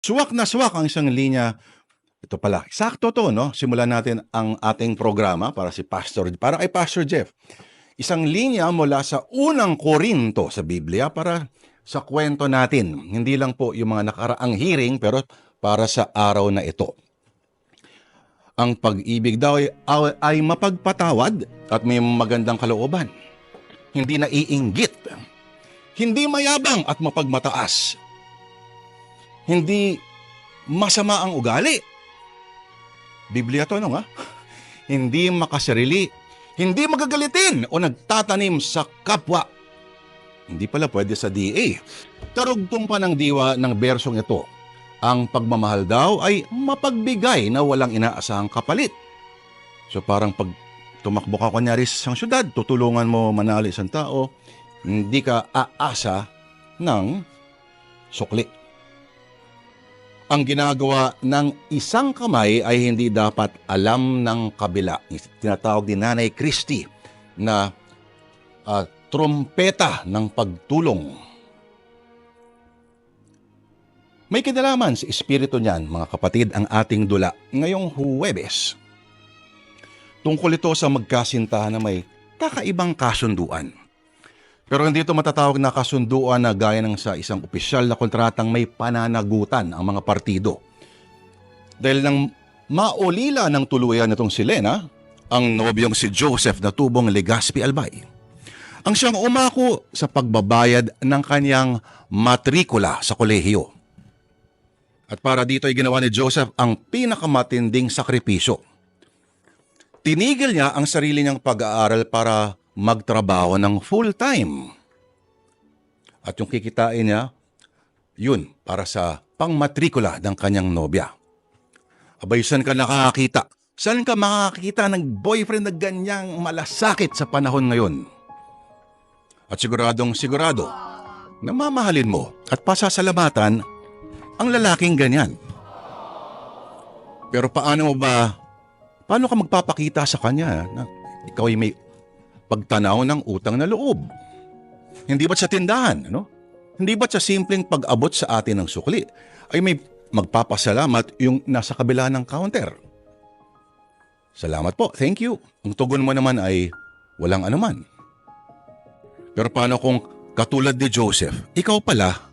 Suwak na suwak ang isang linya. Ito pala, sakto to, no? Simulan natin ang ating programa para kay Pastor Jeff. Isang linya mula sa unang Korinto sa Biblia para sa kwento natin. Hindi lang po yung mga nakaraang hearing, pero para sa araw na ito. Ang pag-ibig daw ay mapagpatawad at may magandang kalooban. Hindi naiinggit. Hindi mayabang at mapagmataas. Hindi masama ang ugali. Biblia to, no nga? Hindi makasarili. Hindi magagalitin o nagtatanim sa kapwa. Hindi pala pwede sa DA. Karugtong pa ng diwa ng bersong ito. Ang pagmamahal daw ay mapagbigay na walang inaasahang kapalit. So parang pag tumakbo ka kunyari sa isang syudad, tutulungan mo manalo isang tao, hindi ka aasa ng sukli. Ang ginagawa ng isang kamay ay hindi dapat alam ng kabila. Tinatawag din Nanay Christie na trumpeta ng pagtulong. May kinalaman sa espiritu niyan, mga kapatid, ang ating dula ngayong Huwebes. Tungkol ito sa magkasintahan na may kakaibang kasunduan. Pero hindi ito matatawag na kasunduan na gaya ng sa isang opisyal na kontratang may pananagutan ang mga partido. Dahil nang maulila ng tuluyan nitong si Lena, ang nobyong si Joseph na tubong Legazpi Albay, ang siyang umako sa pagbabayad ng kanyang matrikula sa kolehiyo. At para dito ay ginawa ni Joseph ang pinakamatinding sakripisyo. Tinigil niya ang sarili niyang pag-aaral para magtrabaho ng full-time. At yung kikitain niya, yun, para sa pangmatrikula ng kanyang nobya. Abay, saan ka nakakita? Saan ka makakita ng boyfriend na ganyang malasakit sa panahon ngayon? At siguradong sigurado, na mamahalin mo at pasasalamatan ang lalaking ganyan. Pero paano ka magpapakita sa kanya na ikaw ay may pagtanaw ng utang na loob? Hindi ba't sa tindahan, no? Hindi ba't sa simpleng pag-abot sa atin ng sukli ay may magpapasalamat yung nasa kabila ng counter? Salamat po, thank you. Ang tugon mo naman ay walang anuman. Pero paano kung katulad ni Joseph, ikaw pala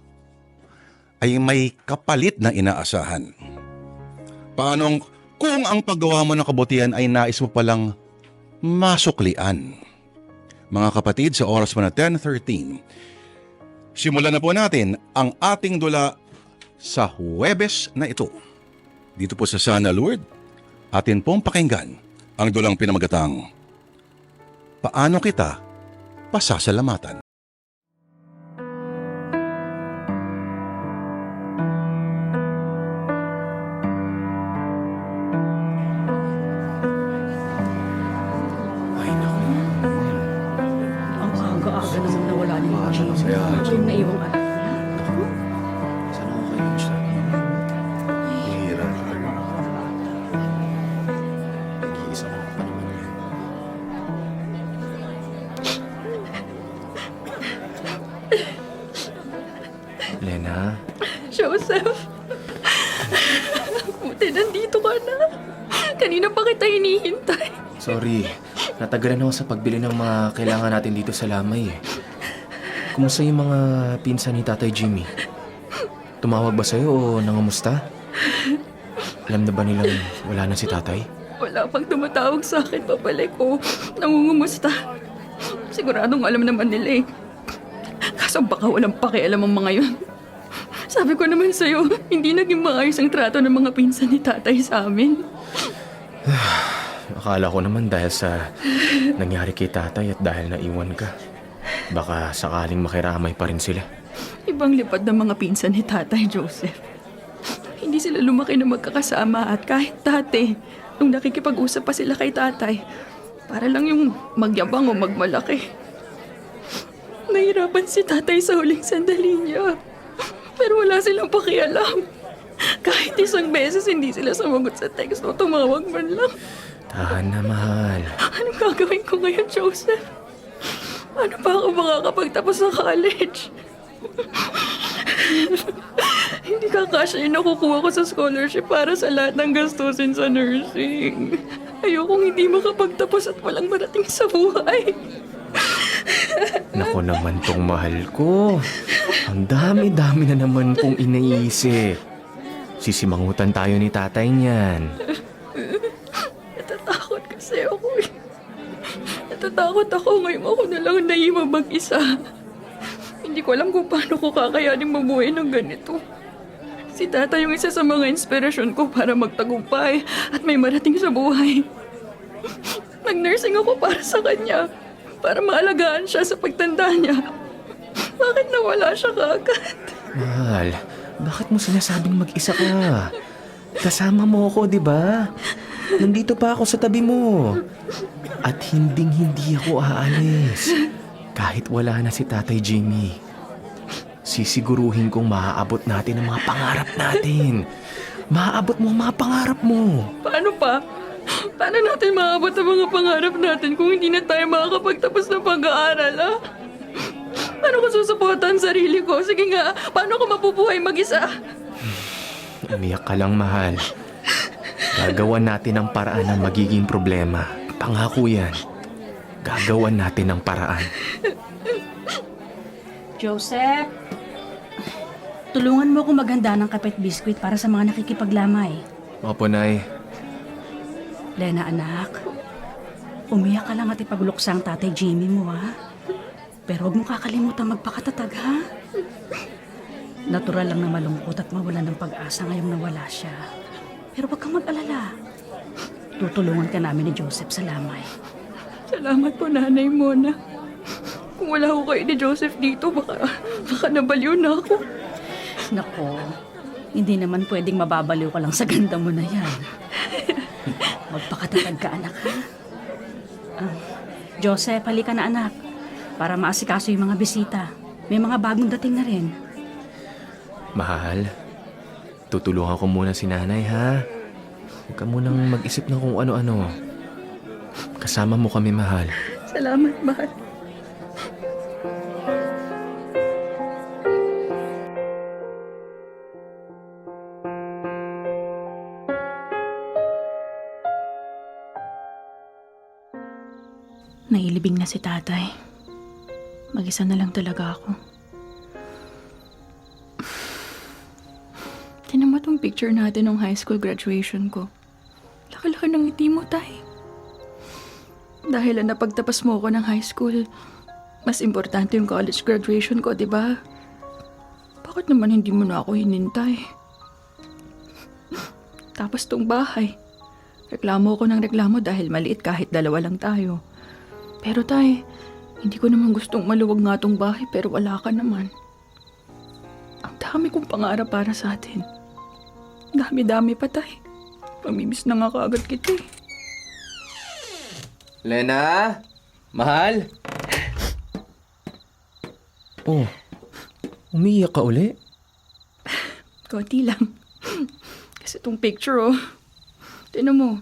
ay may kapalit na inaasahan? Paano kung ang paggawa mo ng kabutihan ay nais mo palang masuklian? Mga kapatid, sa oras mo na 10:13, simulan na po natin ang ating dula sa Huwebes na ito. Dito po sa Sana Lourdes, atin pong pakinggan ang dulang pinamagatang Paano Kita Pasasalamatan? Aga naman nawala ni Mama. Ito yung naiwang anak niya. Saan ako kayo siya? Hihirap. Nag-iisa ko pa naman yan. Lena? Joseph! Buti nandito ka na. Kanina pa kita hinihintay. Sorry, natagalan ako sa pagbili ng mga kailangan natin dito sa Lamay eh. Kumusta yung mga pinsan ni Tatay Jimmy? Tumawag ba sa'yo o nangamusta? Alam na ba nilang wala na si Tatay? Wala pang tumatawag sa akin, papalik o nangungumusta. Siguradong alam naman nila eh. Kaso baka walang pakialam ang mga yun. Sabi ko naman sa'yo, hindi naging maayos ang trato ng mga pinsan ni Tatay sa amin. Akala ko naman dahil sa nangyari kay Tatay at dahil naiwan ka, baka sakaling makiramay pa rin sila. Ibang lipad ng mga pinsan ni Tatay, Joseph. Hindi sila lumaki na magkakasama at kahit dati, nung nakikipag-usap pa sila kay Tatay, para lang yung magyabang o magmalaki. Nahirapan si Tatay sa huling sandali niya. Pero wala silang pakialam. Kahit isang beses hindi sila sumagot sa text o tumawag man lang. Tahan na, mahal. Anong gagawin ko ngayon, Joseph? Paano pa ako makakapagtapos ng college? Hindi kakasya yung nakukuha ko sa scholarship para sa lahat ng gastusin sa nursing. Ayokong hindi makapagtapos at walang marating sa buhay. Nako naman tong mahal ko. Ang dami-dami na naman pong iniisip. Sisimangutan tayo ni tatay niyan. Natatakot kasi ako eh. Natatakot ako ngayon ako na lang naiwan mag-isa. Hindi ko alam kung paano ko kakayaning mabuhay ng ganito. Si tata yung isa sa mga inspirasyon ko para magtagumpay at may marating sa buhay. Nag-nursing ako para sa kanya. Para maalagaan siya sa pagtanda niya. Bakit nawala siya kaagad? Mahal, bakit mo sinasabing mag-isa ka? Kasama mo ako, di ba? Nandito pa ako sa tabi mo. At hinding-hindi ako aalis. Kahit wala na si Tatay Jimmy. Sisiguruhin kong maaabot natin ang mga pangarap natin. Maaabot mo ang mga pangarap mo. Paano pa? Paano natin maabot ang mga pangarap natin kung hindi na tayo makakapagtapos ng pag-aaral, ha? Paano ko susuportahan sarili ko? Sige nga, paano ko mabubuhay mag-isa? Umiyak ka lang, mahal. Gagawan natin ang paraan ng magiging problema. Pangako yan. Gagawan natin ang paraan. Joseph, tulungan mo ako maghanda ng kape at biskwit para sa mga nakikipaglamay. Opo, Nay. Lena, anak, umiyak ka lang at ipagluksa ang tatay Jimmy mo, ha? Pero huwag mo kakalimutan magpakatatag, ha? Natural lang na malungkot at mawala ng pag-asa ngayong nawala siya. Pero huwag kang mag-alala. Tutulungan ka namin ni Joseph sa lamay. Salamat po, Nanay Mona. Kung wala ko kayo ni Joseph dito, baka nabaliw na ako. Nako, hindi naman pwedeng mababaliw ka lang sa ganda mo na yan. Magpakatatag ka, anak, ha? Joseph, halika na, anak. Para maasikaso yung mga bisita. May mga bagong dating na rin. Mahal, tutulungan ko muna si nanay, ha? Huwag ka munang mag-isip ng kung ano-ano. Kasama mo kami, mahal. Salamat, mahal. Nailibing na si tatay. Mag-isa na lang talaga ako. Tinan mo tong picture natin nung high school graduation ko. Laki-laki ng ngiti mo, tay. Dahil na pagtapas mo ko ng high school, mas importante yung college graduation ko, di ba? Bakit naman hindi mo na ako hinintay? Tapos tong bahay. Reklamo ko ng reklamo dahil maliit kahit dalawa lang tayo. Pero tay, hindi ko naman gustong maluwag nga tong bahay pero wala ka naman. Ang dami kong pangarap para sa atin. Dami-dami pa tay. Mamimiss na nga kaagad kita eh. Lena? Mahal? Oh, umiiyak ka uli? Konti lang. Kasi tong picture oh. Tinan mo,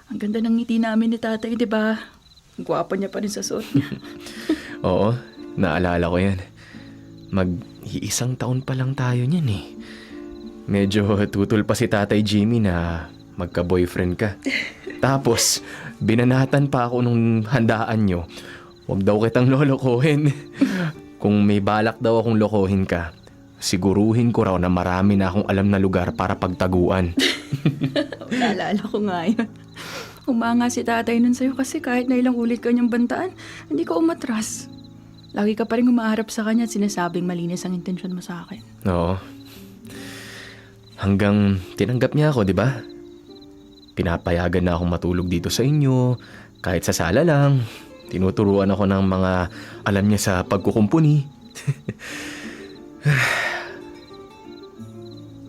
ang ganda ng ngiti namin ni tatay, di ba? Ang gwapo niya pa rin sa suot niya. Oo, naalala ko yan. Mag-iisang taon pa lang tayo niyan eh. Medyo tutol pa si Tatay Jimmy na magka-boyfriend ka. Tapos, binanatan pa ako nung handaan nyo. Huwag daw kitang lolokohin. Kung may balak daw akong lokohin ka, siguruhin ko raw na marami na akong alam na lugar para pagtaguan. Naalala ko nga yun. Umanga si tatay nun sa'yo kasi kahit na ilang ulit kanyang bantaan, hindi ka umatras. Lagi ka pa rin umaharap sa kanya at sinasabing malinis ang intensyon mo sa akin. Oo. Hanggang tinanggap niya ako, di ba? Pinapayagan na akong matulog dito sa inyo, kahit sa sala lang. Tinuturuan ako ng mga alam niya sa pagkukumpuni.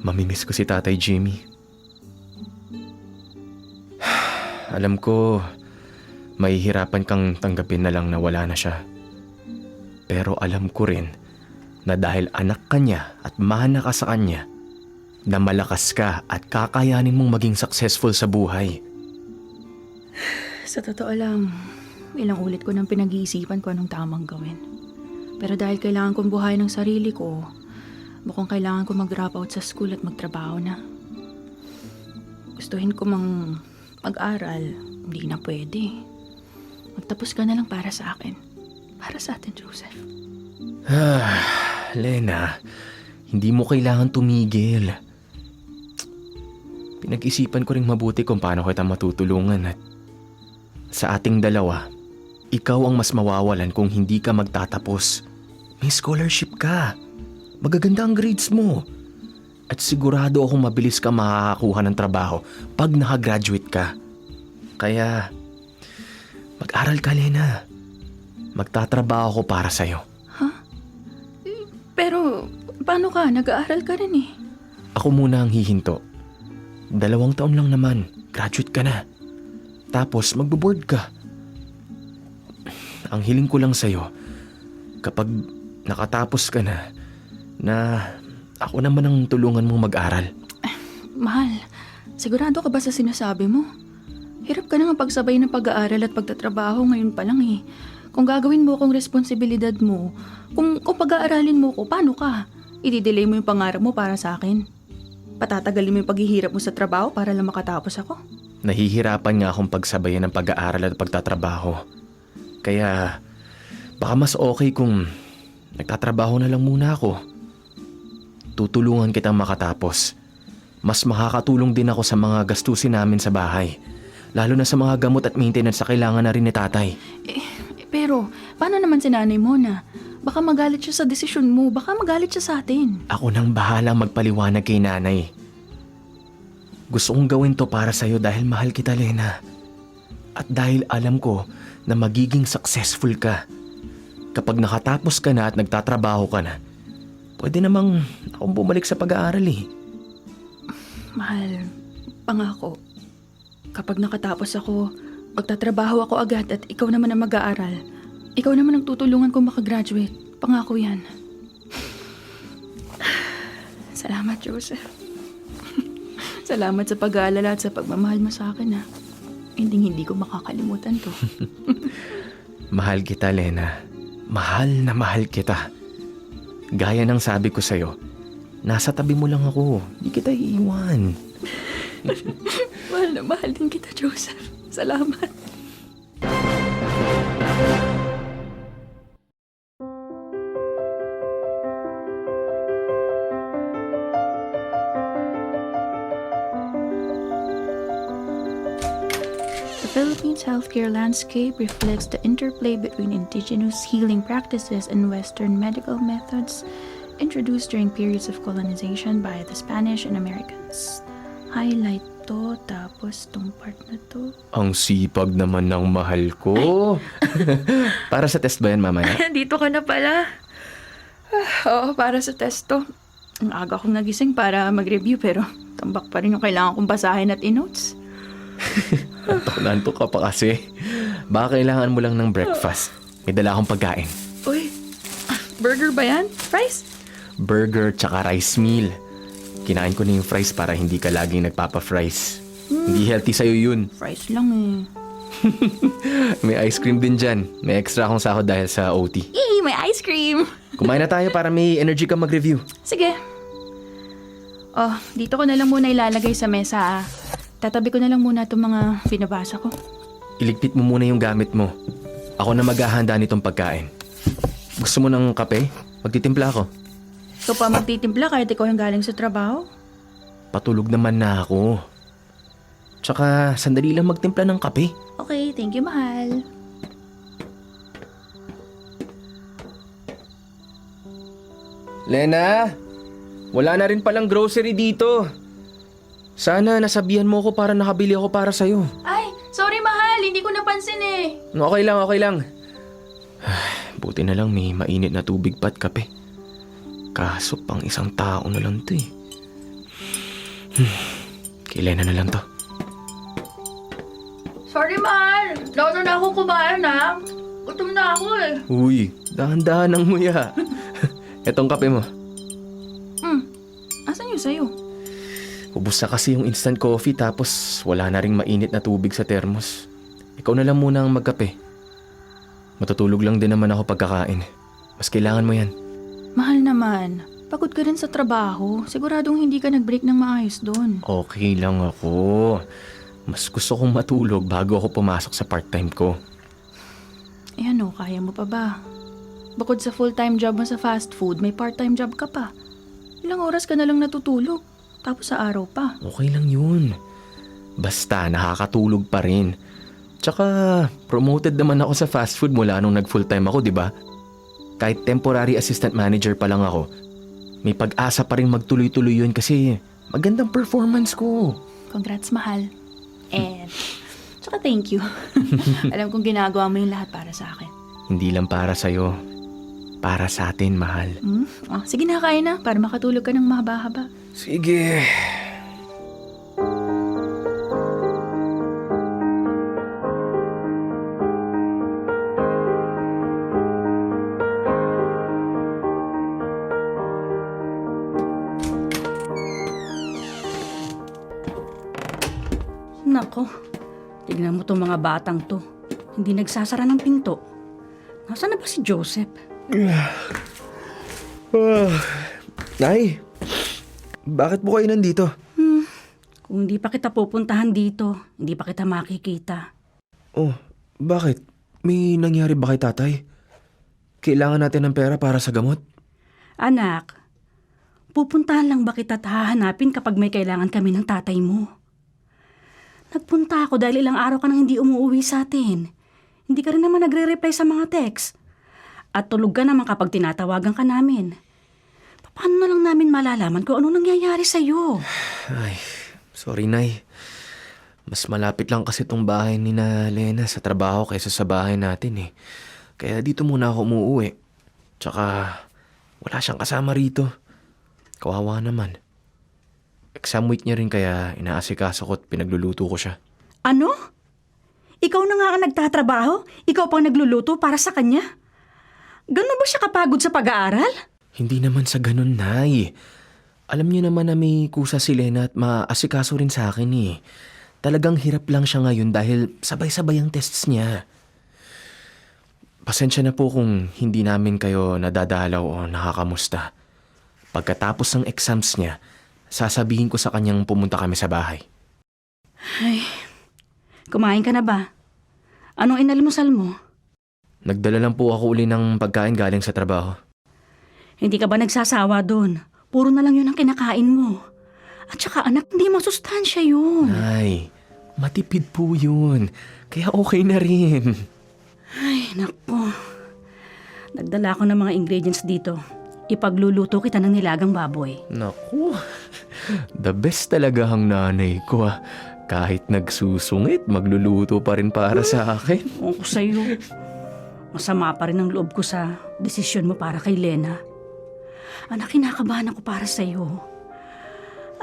Mamimiss ko si Tatay Jimmy. Alam ko, mahihirapan kang tanggapin na lang na wala na siya. Pero alam ko rin na dahil anak ka niya at mahana ka sa kanya, na malakas ka at kakayanin mong maging successful sa buhay. Sa totoo lang, ilang ulit ko nang pinag-iisipan ko anong tamang gawin. Pero dahil kailangan kong buhayin ng sarili ko, Mukhang kailangan ko mag-drop out sa school at magtrabaho na. Gustuhin ko mag-aral. Hindi na pwede. Magtapos ka na lang para sa akin. Para sa atin, Joseph. Lena, hindi mo kailangan tumigil. Pinag-isipan ko rin mabuti kung paano kita matutulungan at sa ating dalawa, ikaw ang mas mawawalan kung hindi ka magtatapos. May scholarship ka. Magaganda ang grades mo. At sigurado akong mabilis ka makakakuha ng trabaho pag nakagraduate ka. Kaya, mag-aral ka, Lena. Magtatrabaho ko para sa'yo. Pero, paano ka? Nag-aaral ka rin eh. Ako muna ang hihinto. 2 taon lang naman, graduate ka na. Tapos magbo-board ka. Ang hiling ko lang sa'yo, kapag nakatapos ka na ako naman ang tulungan mong mag-aral. Mahal, sigurado ka ba sa sinasabi mo? Hirap ka na pagsabay ng pag-aaral at pagtatrabaho ngayon pa lang eh. Kung gagawin mo akong responsibilidad mo, kung pag-aaralin mo ko, paano ka? I-delay mo yung pangarap mo para sa akin. Patatagalin mo yung paghihirap mo sa trabaho para lang makatapos ako. Nahihirapan nga akong pagsabayan ng pag-aaral at pagtatrabaho. Kaya, baka mas okay kung nagtatrabaho na lang muna ako. Tutulungan kitang makatapos. Mas makakatulong din ako sa mga gastusin namin sa bahay. Lalo na sa mga gamot at maintenance sa kailangan na rin ni tatay. Pero, paano naman si nanay mo na? Baka magalit siya sa desisyon mo. Baka magalit siya sa atin. Ako nang bahalang magpaliwanag kay nanay. Gusto kong gawin to para sa'yo dahil mahal kita, Lena. At dahil alam ko na magiging successful ka. Kapag nakatapos ka na at nagtatrabaho ka na, pwede namang akong bumalik sa pag-aaral eh. Mahal, pangako. Kapag nakatapos ako, magtatrabaho ako agad at ikaw naman ang mag-aaral. Ikaw naman ang tutulungan kong makagraduate. Pangako yan. Salamat, Joseph. Salamat sa pag-aalala at sa pagmamahal mo sa akin, ha. Hindi ko makakalimutan to. Mahal kita, Lena. Mahal na mahal kita. Gaya ng sabi ko sa'yo, nasa tabi mo lang ako. Hindi kita iiwan. Mahal na mahal din kita, Joseph. Salamat. The Philippines' healthcare landscape reflects the interplay between indigenous healing practices and Western medical methods introduced during periods of colonization by the Spanish and Americans. Highlight to, tapos tong part na to. Ang sipag naman ng mahal ko. Para sa test ba yan, mamaya? Dito ka na pala. Oo, para sa test to. Ang aga kong nagising para mag-review pero tambak pa rin yung kailangan kong basahin at i-notes. Antok ka pa kasi. Baka kailangan mo lang ng breakfast. May dala akong pagkain. Uy, burger ba yan? Fries? Burger tsaka rice meal. Kinain ko na yung fries para hindi ka laging nagpapa-fries. Hindi healthy sa'yo yun. Fries lang eh. May ice cream din dyan. May extra akong sahod dahil sa OT. Yay, may ice cream! Kumain na tayo para may energy ka mag-review. Sige. Oh, dito ko na lang muna ilalagay sa mesa. Tatabi ko na lang muna itong mga binabasa ko. Iligpit mo muna yung gamit mo. Ako na maghahanda nitong pagkain. Gusto mo ng kape? Magtitimpla ako. Ikaw pa magtitimpla kahit ikaw yung galing sa trabaho? Patulog naman na ako. Tsaka sandali lang magtimpla ng kape. Okay, thank you, mahal. Lena, wala na rin palang grocery dito. Sana nasabihan mo ko para nakabili ako para sa'yo. Ay, sorry mahal, hindi ko napansin eh. Okay lang, okay lang. Buti na lang may mainit na tubig pa at kape. Kaso pang isang tao na lang to eh. Kay Lena na lang to. Sorry mahal, nauna na akong kumain ha. Gutom na ako eh. Uy, dahan-dahan ng nguya. Etong kape mo. Asan yung sayo? Ubus na kasi yung instant coffee tapos wala na ring mainit na tubig sa termos. Ikaw na lang muna ang magkape. Matutulog lang din naman ako pagkakain. Mas kailangan mo yan. Mahal naman, Pagod ka rin sa trabaho. Siguradong hindi ka nag-break ng maayos doon. Okay lang ako. Mas gusto kong matulog bago ako pumasok sa part-time ko. Eh ano, kaya mo pa ba? Bukod sa full-time job mo sa fast food, may part-time job ka pa. Ilang oras ka na lang natutulog. Tapos sa araw pa. Okay lang yun. Basta nakakatulog pa rin. Tsaka promoted naman ako sa fast food mula nung nag-full-time ako, di ba? Kahit temporary assistant manager pa lang ako, may pag-asa pa rin magtuloy-tuloy yun kasi magandang performance ko. Congrats, mahal. And, tsaka thank you. Alam kong ginagawa mo yung lahat para sa akin. Hindi lang para sa'yo. Para sa atin, mahal. Oh, sige na, kain na para makatulog ka ng mahaba-haba. Sige. Nako, tignan mo tong mga batang to. Hindi nagsasara ng pinto. Nasaan na ba si Joseph? Nay, bakit po kayo nandito? Kung hindi pa kita pupuntahan dito, hindi pa kita makikita. Oh, bakit? May nangyari ba kay tatay? Kailangan natin ng pera para sa gamot? Anak, pupuntahan lang ba kita at hahanapin kapag may kailangan kami ng tatay mo? Nagpunta ako dahil ilang araw ka nang hindi umuwi sa atin. Hindi ka rin naman nagre-reply sa mga text. At tulog ka naman kapag tinatawagan ka namin. Paano na lang namin malalaman kung ano nangyayari sa'yo? Ay, sorry, Nay. Mas malapit lang kasi tong bahay ni na Lena sa trabaho kaysa sa bahay natin eh. Kaya dito muna ako umuwi. Tsaka, wala siyang kasama rito. Kawawa naman. Exam week niya rin kaya inaasikaso ko at pinagluluto ko siya. Ano? Ikaw na nga ang nagtatrabaho? Ikaw pang nagluluto para sa kanya? Gano'n ba siya kapagod sa pag-aaral? Hindi naman sa ganun, Nay. Alam niyo naman na may kusa si Lena at maasikaso rin sa akin eh. Talagang hirap lang siya ngayon dahil sabay-sabay ang tests niya. Pasensya na po kung hindi namin kayo nadadalaw o nakakamusta. Pagkatapos ng exams niya, sasabihin ko sa kanyang pumunta kami sa bahay. Ay, kumain ka na ba? Anong inalmusal mo? Nagdala lang po ako uli ng pagkain galing sa trabaho. Hindi ka ba nagsasawa doon? Puro na lang yun ang kinakain mo. At saka anak, hindi masustansya yun. Nay, matipid po yun. Kaya okay na rin. Ay, naku. Nagdala ako ng mga ingredients dito. Ipagluluto kita ng nilagang baboy. Naku, the best talaga ang nanay ko ah. Kahit nagsusungit, magluluto pa rin para sa akin. Ewan ko sa'yo. Masama pa rin ang loob ko sa desisyon mo para kay Lena. Anak, kinakabahan ako para sa'yo.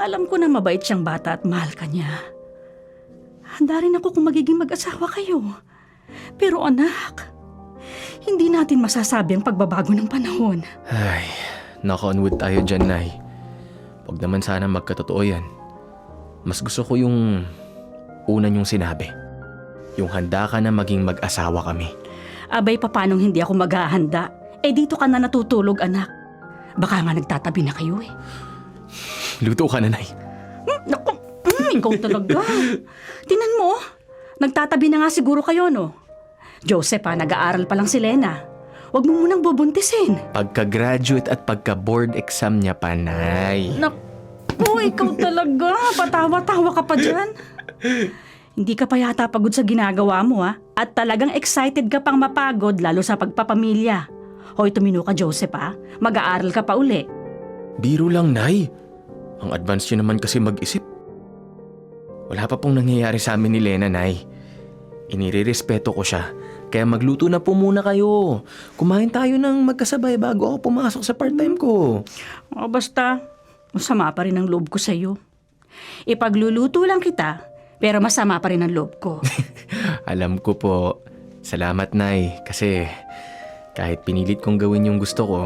Alam ko na mabait siyang bata at mahal ka niya. Handa rin ako kung magiging mag-asawa kayo. Pero anak, hindi natin masasabi ang pagbabago ng panahon. Ay, knock on wood tayo dyan, Nay. Huwag naman sana magkatotoo yan. Mas gusto ko yung una niyong sinabi. Yung handa ka na maging mag-asawa kami. Abay, papanong hindi ako maghahanda? Eh, dito ka na natutulog, anak. Baka nga nagtatabi na kayo eh. Luto ka na, Nay. Naku, ikaw talaga. Tinan mo, nagtatabi na nga siguro kayo, no? Joseph, nag-aaral pa lang si Lena. Huwag mo munang bubuntisin. Pagka-graduate at pagka-board exam niya pa, Nay. Naku, ikaw talaga. Patawa-tawa ka pa dyan. Hindi ka pa yata pagod sa ginagawa mo, ha? At talagang excited ka pang mapagod, lalo sa pagpapamilya. Hoy, tumino ka, Joseph, ha? Mag-aaral ka pa uli. Biro lang, Nay. Ang advance niyo naman kasi mag-isip. Wala pa pong nangyayari sa amin ni Lena, Nay. Inirerespeto ko siya. Kaya magluto na po muna kayo. Kumain tayo ng magkasabay bago ako pumasok sa part-time ko. O basta, masama pa rin ang loob ko sa'yo. Ipagluluto lang kita, pero masama pa rin ang loob ko. Alam ko po. Salamat, Nay. Kasi kahit pinilit kong gawin yung gusto ko,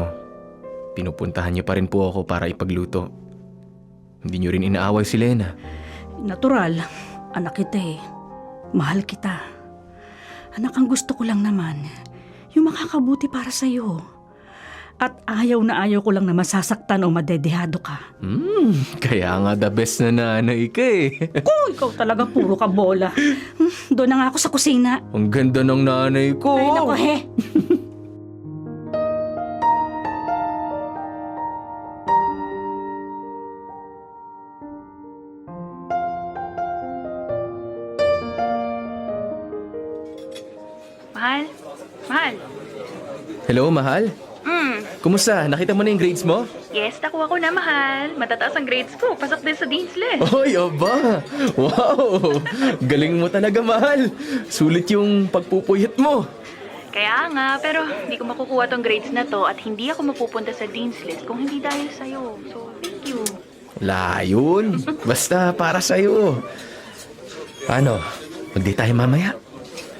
pinupuntahan niyo pa rin po ako para ipagluto. Hindi niyo rin inaaway si Lena. Natural, anak kita eh. Mahal kita. Anak, ang gusto ko lang naman, yung makakabuti para sa'yo. At ayaw na ayaw ko lang na masasaktan o madedehado ka. Kaya nga the best na nanay ka eh. Oh, ikaw talaga puro ka bola. Doon na nga ako sa kusina. Ang ganda ng nanay ko. Ay, naku, he. Mahal? Mahal? Hello, mahal? Kumusta? Nakita mo na yung grades mo? Yes, nakuha ko na, mahal. Matataas ang grades ko. Pasok din sa Dean's List. Oy, aba! Wow! Galing mo talaga, mahal. Sulit yung pagpupuyat mo. Kaya nga, pero hindi ko makukuha tong grades na to at hindi ako mapupunta sa Dean's List kung hindi dahil sa'yo. So, thank you. Wala yun. Basta para sa'yo. Paano? Mag-date tayo mamaya.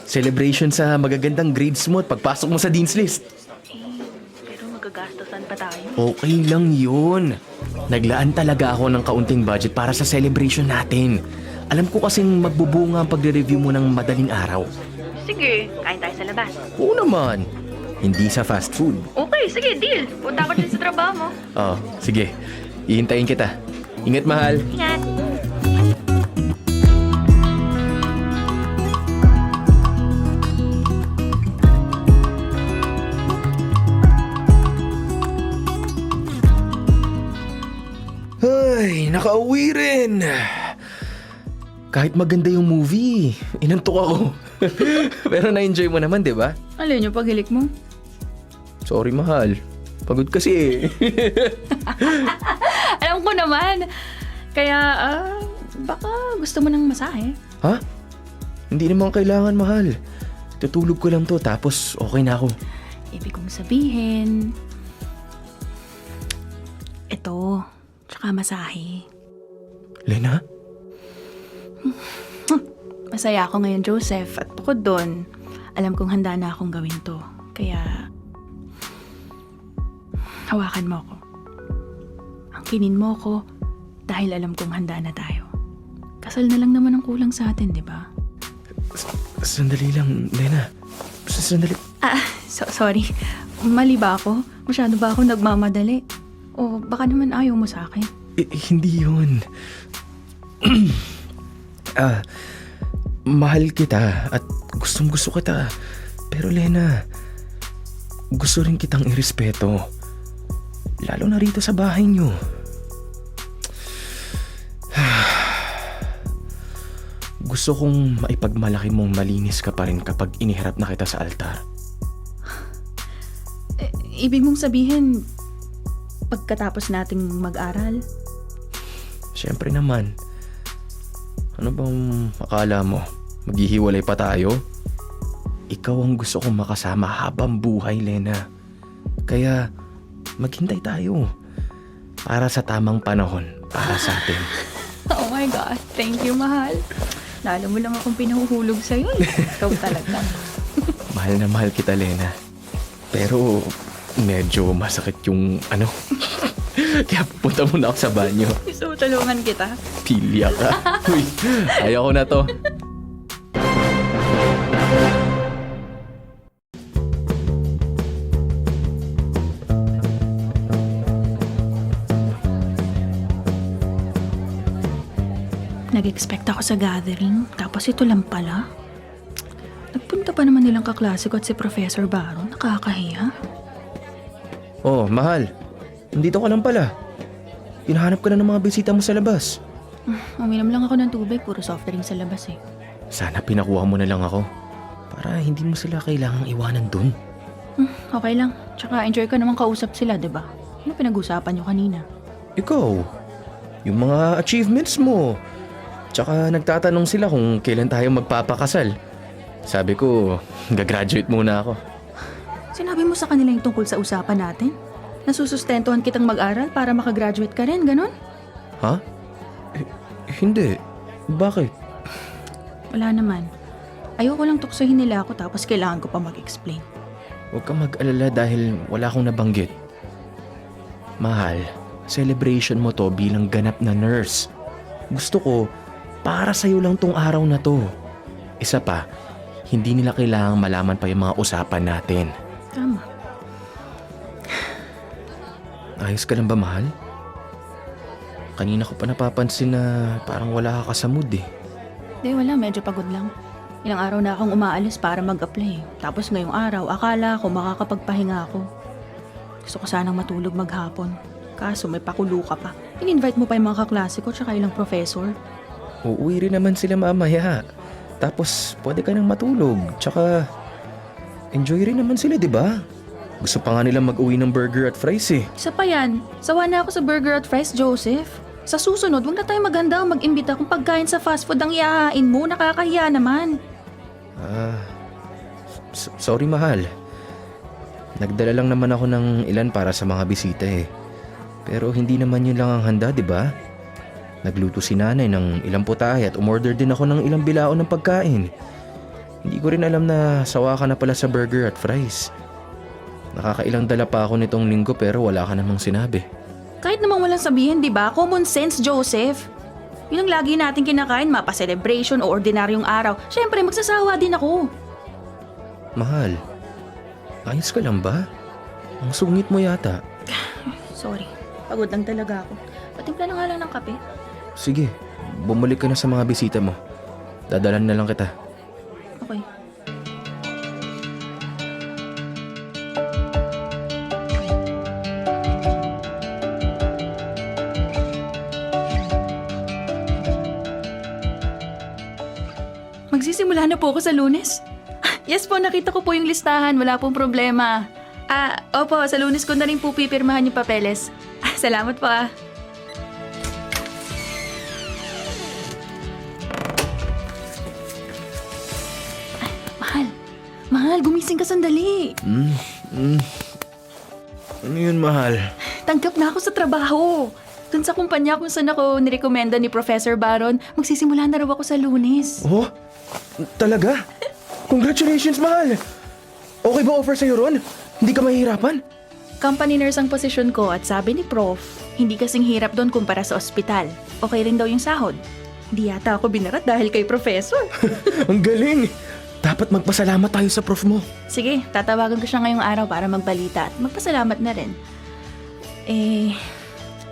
Celebration sa magagandang grades mo at pagpasok mo sa Dean's List. Pero magagastosan pa tayo. Okay lang yun. Naglaan talaga ako ng kaunting budget para sa celebration natin. Alam ko kasing magbubunga ang pagre-review mo ng madaling araw. Sige, kain tayo sa labas. Oo naman. Hindi sa fast food. Okay, sige, deal. Punta ako dyan sa trabaho mo. Oh, sige. Ihintayin kita. Ingat, mahal. Ingat. Ay, nakauwi rin. Kahit maganda yung movie, inantok ako. Pero na-enjoy mo naman, di ba? Alin yung paghilik mo? Sorry, mahal. Pagod kasi Alam ko naman. Kaya, baka gusto mo ng masahe. Ha? Hindi naman kailangan, mahal. Tutulog ko lang to, tapos okay na ako. Ibig kong sabihin, ito, tsaka masahe. Lena? Masaya ako ngayon, Joseph. At bukod doon, alam kong handa na akong gawin to. Kaya, hawakan mo ako. Angkinin mo ako dahil alam kong handa na tayo. Kasal na lang naman ang kulang sa atin, di ba? Sandali lang, Lena. Sandali. Sorry. Mali ba ako? Masyado ba ako nagmamadali? O baka naman ayaw mo sa akin? Hindi yun. Mahal kita at gustong gusto kita. Pero Lena, gusto rin kitang irespeto. Lalo na rito sa bahay niyo. Gusto kong maipagmalaki mong malinis ka pa rin kapag iniharap na kita sa altar. Ibig mong sabihin, pagkatapos nating mag-aral? Siyempre naman. Ano bang akala mo? Maghihiwalay pa tayo? Ikaw ang gusto kong makasama habang buhay, Lena. Kaya maghintay tayo. Para sa tamang panahon. Para sa atin. Oh my God, thank you, mahal. Lalo mo lang akong pinahuhulog sa'yo. Ikaw talaga. Mahal na mahal kita, Lena. Pero medyo masakit yung ano. Kaya pupunta muna ako sa banyo. So, tulungan kita. Pilya ka. Uy, ayaw ko na to. Nag-expect ako sa gathering, tapos ito lang pala. Nagpunta pa naman nilang kaklase ko at si Professor Baron. Nakakahiya. Oh, mahal. Nandito ka lang pala. Hinahanap ka na ng mga bisita mo sa labas. Uminom lang ako ng tubig, puro soft drink sa labas eh. Sana pinakuha mo na lang ako. Para hindi mo sila kailangang iwanan dun. Okay lang. Tsaka enjoy ko naman kausap sila, di ba? Ano pinag-usapan nyo kanina? Ikaw, yung mga achievements mo. Tsaka nagtatanong sila kung kailan tayo magpapakasal. Sabi ko, gagraduate muna ako. Sinabi mo sa kanila yung tungkol sa usapan natin? Nasusustentuhan kitang mag-aral para makagraduate ka rin, ganon? Ha? Hindi. Bakit? Wala naman. Ayoko lang tuksohin nila ako tapos kailangan ko pa mag-explain. Huwag kang mag-alala dahil wala akong nabanggit. Mahal, celebration mo to bilang ganap na nurse. Gusto ko, para sa'yo lang tong araw na to. Isa pa, hindi nila kailangang malaman pa yung mga usapan natin. Tama. Ayos ka lang ba, mahal? Kanina ko pa napapansin na parang wala ka sa mood eh. Di, wala. Medyo pagod lang. Ilang araw na akong umaalis para mag-apply. Tapos ngayong araw, akala ko makakapagpahinga ako. Gusto ko sanang matulog maghapon. Kaso may pakulo ka pa. In-invite mo pa yung mga kaklase ko tsaka ilang professor. Uuwi rin naman sila mamaya. Tapos pwede ka nang matulog. Tsaka enjoy rin naman sila, di ba? Gusto pa nga nila mag-uwi ng burger at fries eh. Isa pa yan. Sawa na ako sa burger at fries, Joseph. Sa susunod, huwag na tayo maganda mag-imbita kung pagkain sa fast food ang iahain mo. Nakakahiya naman. Sorry, mahal. Nagdala lang naman ako ng ilan para sa mga bisita eh. Pero hindi naman yun lang ang handa, di ba? Nagluto si nanay ng ilang putahe at umorder din ako ng ilang bilao ng pagkain. Hindi ko rin alam na sawa ka na pala sa burger at fries. Nakakailang dala pa ako nitong linggo pero wala ka namang sinabi. Kahit namang walang sabihin, di ba? Common sense, Joseph. Yun ang lagi natin kinakain, mapa-celebration o ordinaryong araw. Siyempre, magsasawa din ako. Mahal, ayos ka lang ba? Ang sungit mo yata. Sorry, pagod lang talaga ako. Patimpla na nga lang ng kape. Sige, bumalik ka na sa mga bisita mo. Dadalan na lang kita. Okay. Magsisimula na po ako sa Lunes. Yes po, nakita ko po yung listahan. Wala pong problema. Opo, sa Lunes ko na rin po pipirmahan yung papeles. Salamat po Mahal, gumising ka sandali. Ano yun, mahal? Tanggap na ako sa trabaho. Dun sa kumpanya kung saan ako nirekomenda ni Professor Baron, magsisimula na raw ako sa Lunes. Oh? Talaga? Congratulations, mahal! Okay ba offer sa'yo ron? Hindi ka mahihirapan? Company nurse ang posisyon ko at sabi ni Prof, hindi kasing hirap doon kumpara sa ospital. Okay rin daw yung sahod. Hindi yata ako binarat dahil kay Professor. Ang galing! Dapat magpasalamat tayo sa prof mo. Sige, tatawagan ko siya ngayong araw para magbalita at magpasalamat na rin.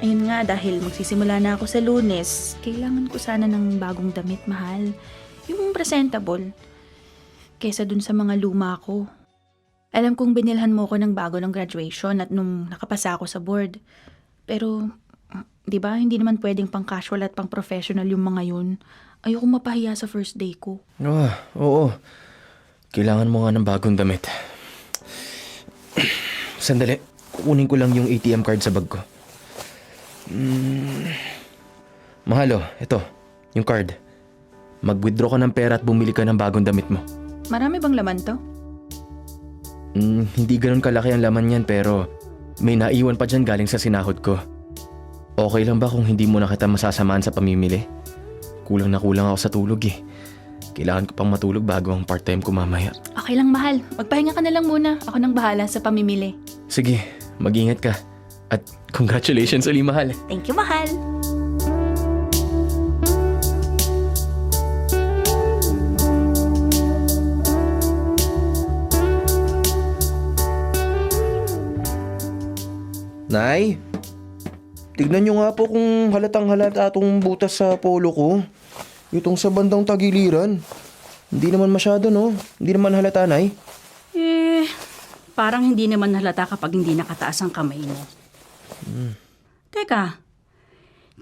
Ayun nga, dahil magsisimula na ako sa Lunes, kailangan ko sana ng bagong damit, mahal. Yung presentable. Kesa dun sa mga luma ko. Alam kong binilhan mo ko ng bago ng graduation at nung nakapasa ako sa board. Pero, di ba, hindi naman pwedeng pang casual at pang professional yung mga yun. Ayoko mapahiya sa first day ko. Oo. Kailangan mo nga ng bagong damit. Sandali, kukunin ko lang yung ATM card sa bag ko. Mahal, ito, yung card. Mag-withdraw ka ng pera at bumili ka ng bagong damit mo. Marami bang laman to? Hindi ganun kalaki ang laman yan pero may naiwan pa dyan galing sa sinahod ko. Okay lang ba kung hindi mo na kita masasamaan sa pamimili? Kulang na kulang ako sa tulog eh. Kailangan ko pang matulog bago ang part-time ko mamaya. Okay lang, mahal. Magpahinga ka na lang muna. Ako nang bahala sa pamimili. Sige, mag-ingat ka. At congratulations uli, mahal. Thank you, mahal. Nay, tignan nyo nga po kung halatang halata itong butas sa polo ko. Itong sa bandang tagiliran. Hindi naman masyado, no? Hindi naman halata, Nay. Parang hindi naman halata kapag hindi nakataas ang kamay mo. Teka,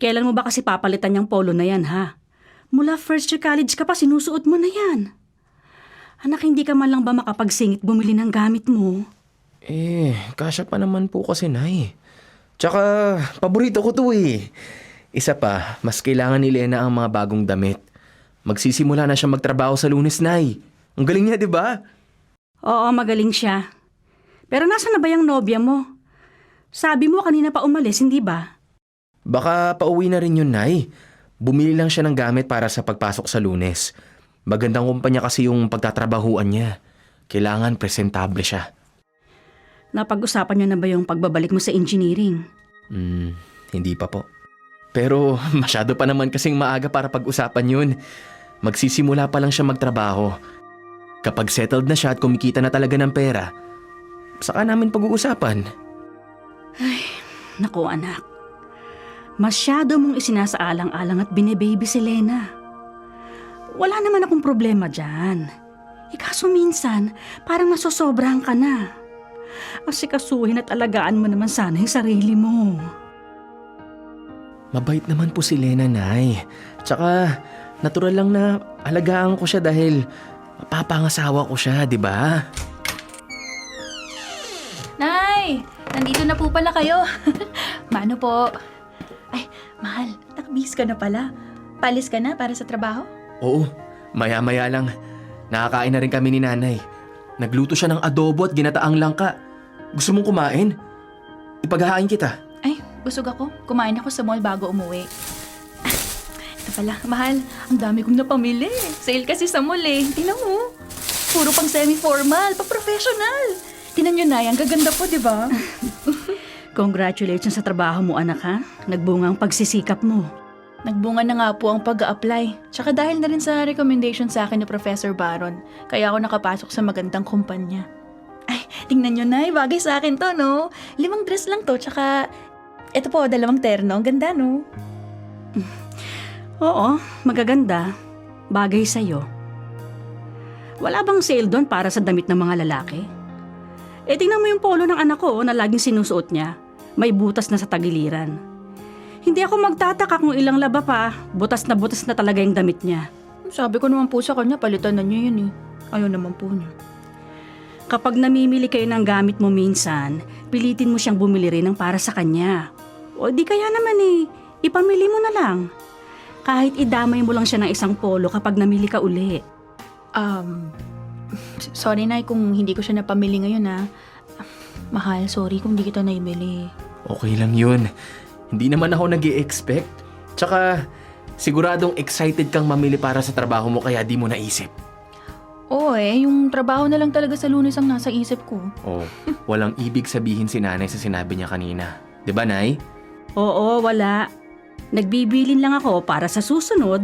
kailan mo ba kasi papalitan yung polo na yan, ha? Mula first year college ka pa, sinusuot mo na yan. Anak, hindi ka man lang ba makapagsingit bumili ng gamit mo? Kasya pa naman po kasi, Nay. Tsaka, paborito ko to eh. Isa pa, mas kailangan ni Lena ang mga bagong damit. Magsisimula na siya magtrabaho sa Lunes, Nay. Ang galing niya, di ba? Oo, magaling siya. Pero nasa na ba yung nobya mo? Sabi mo kanina pa umalis, hindi ba? Baka pauwi na rin yun, Nay. Bumili lang siya ng gamit para sa pagpasok sa Lunes. Magandang kumpanya kasi yung pagtatrabahuan niya. Kailangan presentable siya. Napag-usapan niyo na ba yung pagbabalik mo sa engineering? Hindi pa po. Pero masyado pa naman kasing maaga para pag-usapan yun. Magsisimula pa lang siya magtrabaho. Kapag settled na siya at kumikita na talaga ng pera, saka namin pag-uusapan. Naku anak, masyado mong isinasaalang-alang at bine-baby si Lena. Wala naman akong problema dyan. Kaso minsan, parang nasosobrahan ka na. Asikasuhin at alagaan mo naman sana yung sarili mo. Mabait naman po si Lena, Nay. Tsaka, natural lang na alagaan ko siya dahil mapapangasawa ko siya, di ba? Nay! Nandito na po pala kayo. Mano po? Ay, mahal. Nakabihis ka na pala. Palis ka na para sa trabaho? Oo, maya-maya lang. Nakakain na rin kami ni Nanay. Nagluto siya ng adobo at ginataang langka. Gusto mong kumain? Ipaghahain kita. Ay, busog ako. Kumain ako sa mall bago umuwi. Ito pala, mahal. Ang dami kong napamili. Sale kasi sa mall eh. Tingnan mo. Puro pang semi-formal, pang professional. Tingnan nyo na, ang gaganda po, di ba? Congratulations sa trabaho mo anak ha. Nagbunga ang pagsisikap mo. Nagbunga na nga po ang pag-a-apply. Tsaka dahil na rin sa recommendation sa akin ni Professor Baron, kaya ako nakapasok sa magandang kumpanya. Ay, tingnan nyo na, bagay sa akin to, no? 5 dress lang to, tsaka ito po, 2 terno. Ang ganda, no? Oo, magaganda. Bagay sa'yo. Wala bang sale doon para sa damit ng mga lalaki? Tingnan mo yung polo ng anak ko na laging sinusuot niya. May butas na sa tagiliran. Hindi ako magtataka kung ilang laba pa, butas na talaga yung damit niya. Sabi ko naman po sa kanya, palitan na niya yun eh. Ayaw naman po niya. Kapag namimili kayo ng gamit mo minsan, pilitin mo siyang bumili rin ng para sa kanya. O di kaya naman ipamili mo na lang. Kahit idamay mo lang siya ng isang polo kapag namili ka uli. Sorry Nay kung hindi ko siya napamili ngayon ha. Mahal, sorry kung hindi kita naimili. Okay lang yun. Hindi naman ako nag-i-expect. Tsaka, siguradong excited kang mamili para sa trabaho mo kaya di mo naisip. Oo yung trabaho na lang talaga sa Lunes ang nasa isip ko. Oh, walang ibig sabihin si Nanay sa sinabi niya kanina. 'Di ba, Nay? Oo, wala. Nagbibilin lang ako para sa susunod.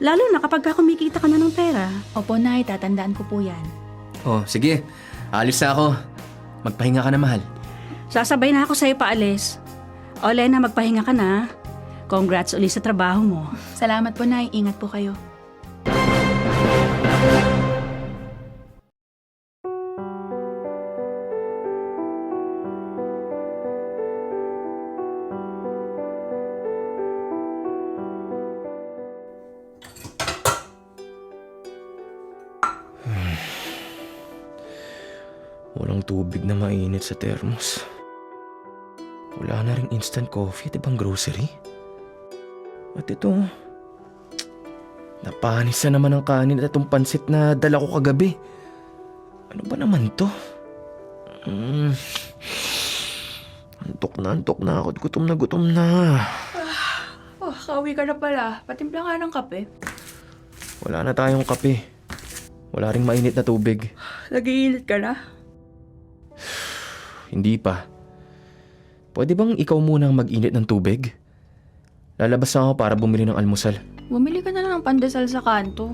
Lalo na kapag kumikita ka na ng pera. Opo Nay, tatandaan ko po yan. Oh, sige. Alis na ako. Magpahinga ka na, mahal. Sasabay na ako sa'yo paalis. O Lena, magpahinga ka na. Congrats ulit sa trabaho mo. Salamat po Nay, ingat po kayo. Walang tubig na mainit sa thermos. Wala na ring instant coffee at ibang grocery. At ito, napanis na naman ang kanin at itong pansit na dala ko kagabi. Ano ba naman to? Antok na ako at gutom na. Oh, kauwi ka na pala. Patimpla nga ng kape. Wala na tayong kape. Wala ring mainit na tubig. Nag-iinit ka na? Hindi pa. Pwede bang ikaw muna ang mag-init ng tubig? Lalabas na ako para bumili ng almusal. Bumili ka na lang ng pandesal sa kanto.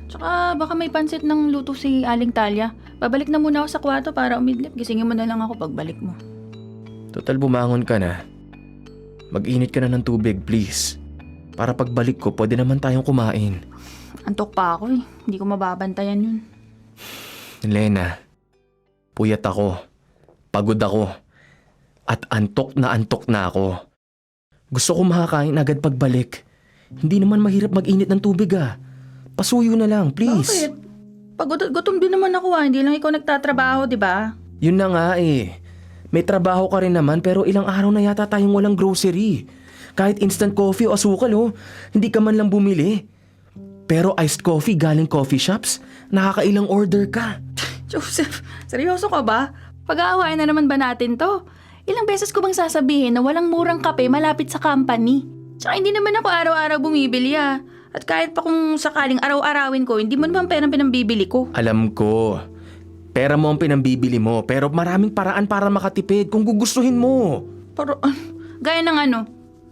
Tsaka baka may pansit ng luto si Aling Talia. Babalik na muna ako sa kwarto para umidlip. Gisingin mo na lang ako pagbalik mo. Total bumangon ka na. Mag-init ka na ng tubig, please. Para pagbalik ko, pwede naman tayong kumain. Antok pa ako eh. Hindi ko mababantayan yun. Lena, puyat ako. Pagod ako. At antok na ako. Gusto ko makakain agad pagbalik. Hindi naman mahirap mag-init ng tubig ah. Pasuyo na lang, please. Bakit? Pagod at gutom din naman ako ah. Hindi lang ikaw nagtatrabaho, di ba? Yun na nga eh. May trabaho ka rin naman pero ilang araw na yata tayong walang grocery. Kahit instant coffee o asukal hindi ka man lang bumili. Pero iced coffee galing coffee shops, nakakailang order ka. Joseph, seryoso ka ba? Pag-aawain na naman ba natin to? Ilang beses ko bang sasabihin na walang murang kape malapit sa company? Tsaka hindi naman ako araw-araw bumibili ah. At kahit pa kung sakaling araw-arawin ko, hindi mo naman perang pinambibili ko. Alam ko. Pera mo ang pinambibili mo pero maraming paraan para makatipid kung gugustuhin mo. Pero, gaya ng ano?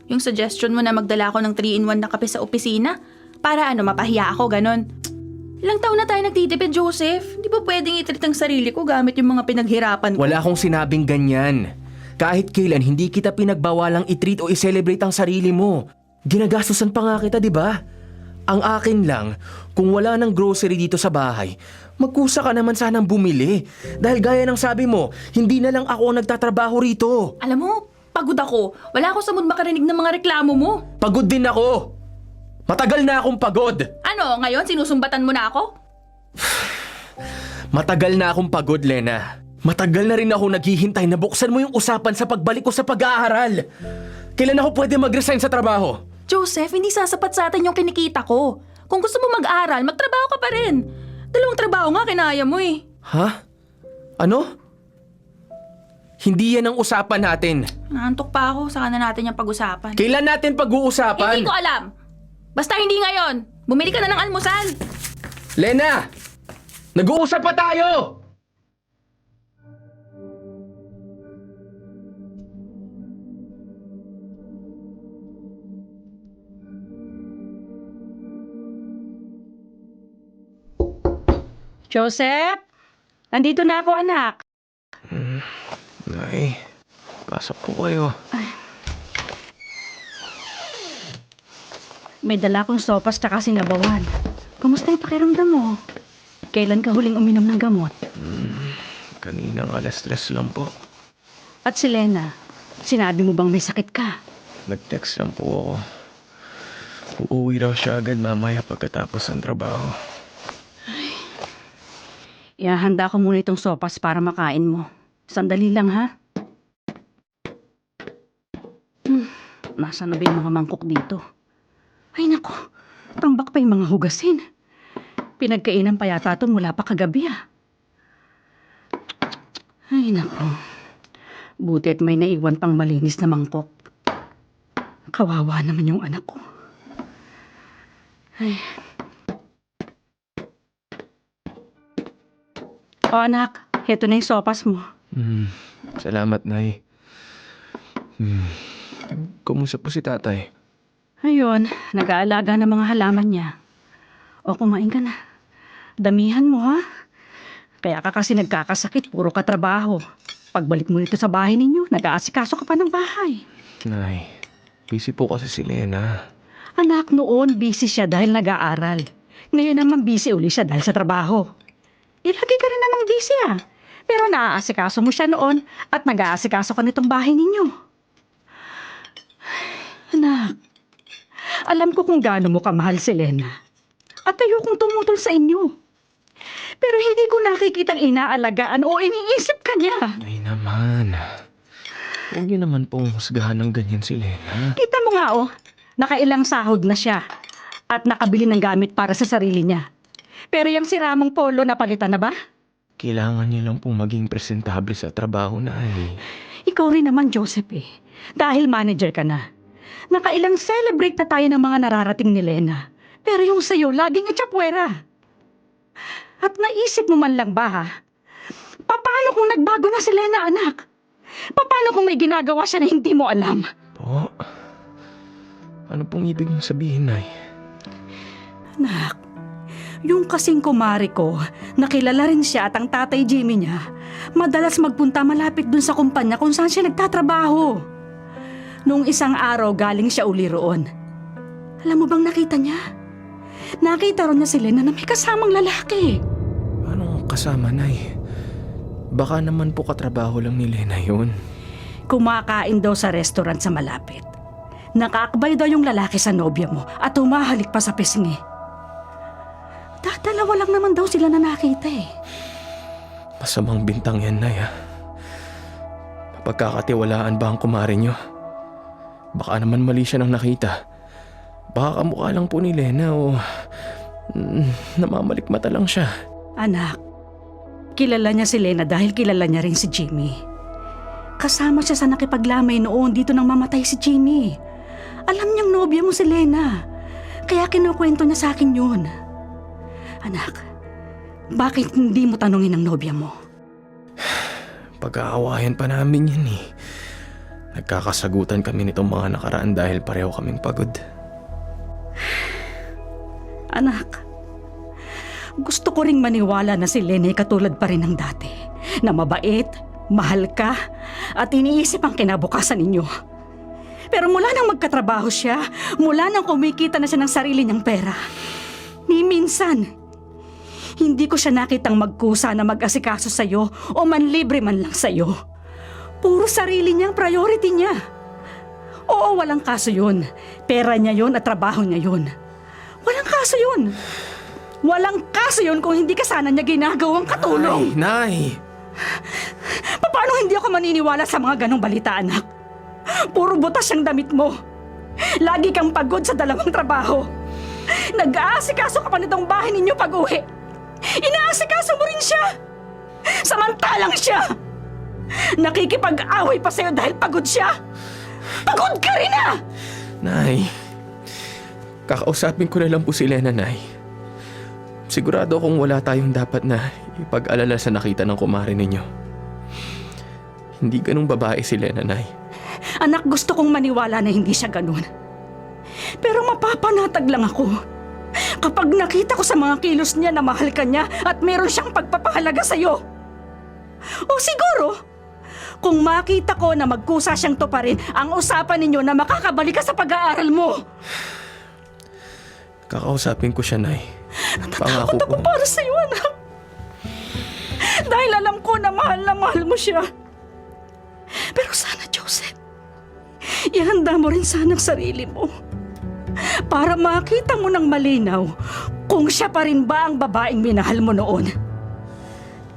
Yung suggestion mo na magdala ako ng 3-in-1 na kape sa opisina? Para mapahiya ako, ganon. Ilang taon na tayo nagtitipid, Joseph. Di ba pwedeng i-treat ang sarili ko gamit yung mga pinaghirapan ko? Wala akong sinabing ganyan. Kahit kailan hindi kita pinagbawalang i-treat o i-celebrate ang sarili mo. Ginagastusan pa nga kita, di ba? Ang akin lang, kung wala ng grocery dito sa bahay, magkusa ka naman sanang bumili. Dahil gaya ng sabi mo, hindi na lang ako ang nagtatrabaho rito. Alam mo, pagod ako. Wala ako sa mood makarinig ng mga reklamo mo. Pagod din ako. Matagal na akong pagod. Ano, ngayon sinusumbatan mo na ako? Matagal na akong pagod, Lena. Matagal na rin ako naghihintay na buksan mo yung usapan sa pagbalik ko sa pag-aaral. Kailan ako pwede mag-resign sa trabaho? Joseph, hindi sasapat sa atin yung kinikita ko. Kung gusto mo mag-aral, magtrabaho ka pa rin. 2 trabaho nga kinaya mo eh. Ha? Ano? Hindi yan ang usapan natin. Naantok pa ako, saka na natin yung pag-usapan. Kailan natin pag-uusapan? Hindi ko alam. Basta hindi ngayon. Bumili ka na ng almusal. Lena! Nag-uusap pa tayo! Joseph, nandito na ako, anak. Nay, pasok po kayo. May dala akong sopas tsaka sinabawan. Kumusta yung pakiramdam mo? Kailan ka huling uminom ng gamot? Kaninang 3:00 lang po. At si Lena, sinabi mo bang may sakit ka? Nag-text lang po ako. Uuwi raw siya agad mamaya pagkatapos ng trabaho. Ihahanda ko muna itong sopas para makain mo. Sandali lang, ha? Nasaan na ba yung mga mangkok dito? Ay, nako. Tambak pa yung mga hugasin. Pinagkainan pa yata ito mula pa kagabi, ah. Ay, nako. Buti at may naiwan pang malinis na mangkok. Kawawa naman yung anak ko. Ay. O anak, heto na yung sopas mo. Salamat, Nay. Kumusta po si tatay? Ayun, nag-aalaga ng mga halaman niya. O kumain ka na. Damihan mo, ha? Kaya ka kasi nagkakasakit, puro ka trabaho. Pagbalik mo dito sa bahay ninyo, nag-aasikaso ka pa ng bahay. Nay, busy po kasi si Lena. Anak, noon busy siya dahil nag-aaral. Ngayon naman busy uli siya dahil sa trabaho. Lagi ka rin namang busy, ah. Pero naaasikaso mo siya noon at nag-aasikaso ka nitong bahay ninyo. Anak, alam ko kung gaano mo kamahal si Lena. At ayokong tumutol sa inyo. Pero hindi ko nakikitang inaalagaan o iniisip ka niya. Nay naman. Huwag niyo naman pong husgahan ng ganyan si Lena. Kita mo nga, oh. Nakailang sahod na siya. At nakabili ng gamit para sa sarili niya. Pero yung si Ramong Polo, napalitan na ba? Kailangan niyo lang pong maging presentable sa trabaho, Nay. Ikaw rin naman, Joseph, eh. Dahil manager ka na. Nakailang celebrate na tayo ng mga nararating ni Lena. Pero yung sa'yo, laging itsapwera. At naisip mo man lang ba, ha? Paano kung nagbago na si Lena, anak? Paano kung may ginagawa siya na hindi mo alam? Po? Ano pong ibig niyo sabihin, Nay? Anak, yung kasing kumari ko, nakilala rin siya at ang tatay Jimmy niya, madalas magpunta malapit dun sa kumpanya kung saan siya nagtatrabaho. Noong isang araw galing siya uli roon. Alam mo bang nakita niya? Nakita rin niya si Lena na may kasamang lalaki. Anong kasama, Nay? Baka naman po katrabaho lang ni Lena yun. Kumakain daw sa restaurant sa malapit. Nakaakbay daw yung lalaki sa nobya mo at humahalik pa sa pisngi. Dalawa lang naman daw sila na nakita eh. Masamang bintang yan, Nay, ha? Mapagkakatiwalaan ba ang kumari niyo? Baka naman mali siya nang nakita. Baka kamukha lang po ni Lena o namamalikmata lang siya. Anak, kilala niya si Lena dahil kilala niya rin si Jimmy. Kasama siya sa nakipaglamay noon dito nang mamatay si Jimmy. Alam niyang nobya mo si Lena. Kaya kinukwento niya sa akin yun. Anak, bakit hindi mo tanungin ang nobya mo? Pag-aawayan pa namin yan eh. Nagkakasagutan kami nitong mga nakaraan dahil pareho kaming pagod. Anak, gusto ko ring maniwala na si Lena ay katulad pa rin ng dati. Na mabait, mahal ka, at iniisip ang kinabukasan ninyo. Pero mula nang magkatrabaho siya, mula nang kumikita na siya ng sarili niyang pera, ni minsan, hindi ko siya nakitang magkusa na mag-asikaso sa'yo o manlibre man lang sa'yo. Puro sarili niyang priority niya. Oo, walang kaso yun. Pera niya yun at trabaho niya yun. Walang kaso yun. Walang kaso yun kung hindi ka sana niya ginagawang katulong. Nay! Paano hindi ako maniniwala sa mga ganong balita, anak? Puro butas ang damit mo. Lagi kang pagod sa dalawang trabaho. Nag-aasikaso ka pa nitong bahay ninyo pag-uwi. Inaasikaso mo rin siya. Samantalang siya, nakikipag-away pa sa'yo dahil pagod siya. Pagod ka rin ah! Nay, kakausapin ko na lang po si Lena, Nay. Sigurado kung wala tayong dapat na ipag-alala sa nakita ng kumare ninyo. Hindi ganung babae si Lena, Nay. Anak, gusto kong maniwala na hindi siya ganun. Pero mapapanatag lang ako kapag nakita ko sa mga kilos niya na mahal ka niya at meron siyang pagpapahalaga sa'yo. O siguro, kung makita ko na magkusa siyang tuparin ang usapan ninyo na makakabalik ka sa pag-aaral mo. Kakausapin ko siya, Nay. Natatakot ako para sa'yo, anak. Dahil alam ko na mahal mo siya. Pero sana, Joseph, ihanda mo rin sana ang sarili mo para makita mo ng malinaw kung siya pa rin ba ang babaeng minahal mo noon.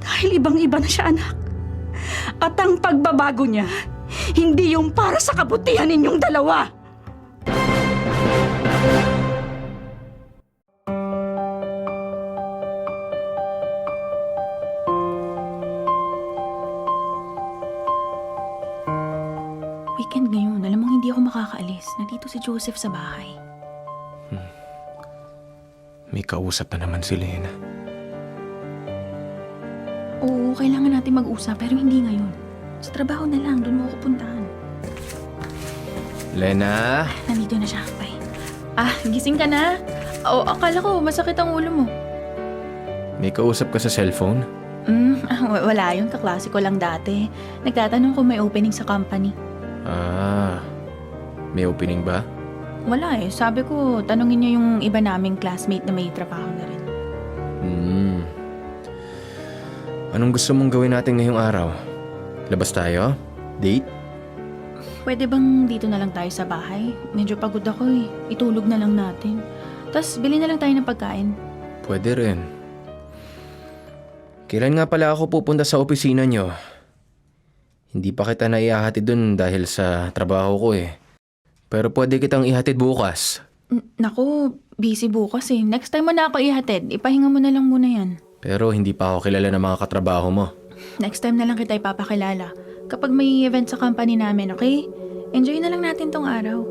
Dahil ibang-iba na siya, anak. At ang pagbabago niya, hindi yung para sa kabutihan ninyong dalawa. Weekend ngayon. Alam mo, hindi ako makakaalis. Nandito si Joseph sa bahay. May kausap na naman si Lena. Oo, kailangan natin mag-usap pero hindi ngayon. Sa trabaho na lang, doon mo ako puntahan. Lena! Nandito na siya. Bye. Gising ka na? Oo, akala ko masakit ang ulo mo. May kausap ka sa cellphone? Wala yun. Kaklase ko lang dati. Nagtatanong kung may opening sa company. May opening ba? Wala eh. Sabi ko, tanungin niyo yung iba naming classmate na may trabaho na rin. Anong gusto mong gawin natin ngayong araw? Labas tayo? Date? Pwede bang dito na lang tayo sa bahay? Medyo pagod ako eh. Itulog na lang natin. Tapos bili na lang tayo ng pagkain. Pwede rin. Kailan nga pala ako pupunta sa opisina nyo? Hindi pa kita naihahatid dun dahil sa trabaho ko eh. Pero pwede kitang ihatid bukas. Naku, busy bukas eh. Next time mo na ako ihatid. Ipahinga mo na lang muna yan. Pero hindi pa ako kilala ng mga katrabaho mo. Next time na lang kita ipapakilala. Kapag may event sa company namin, okay? Enjoy na lang natin tong araw.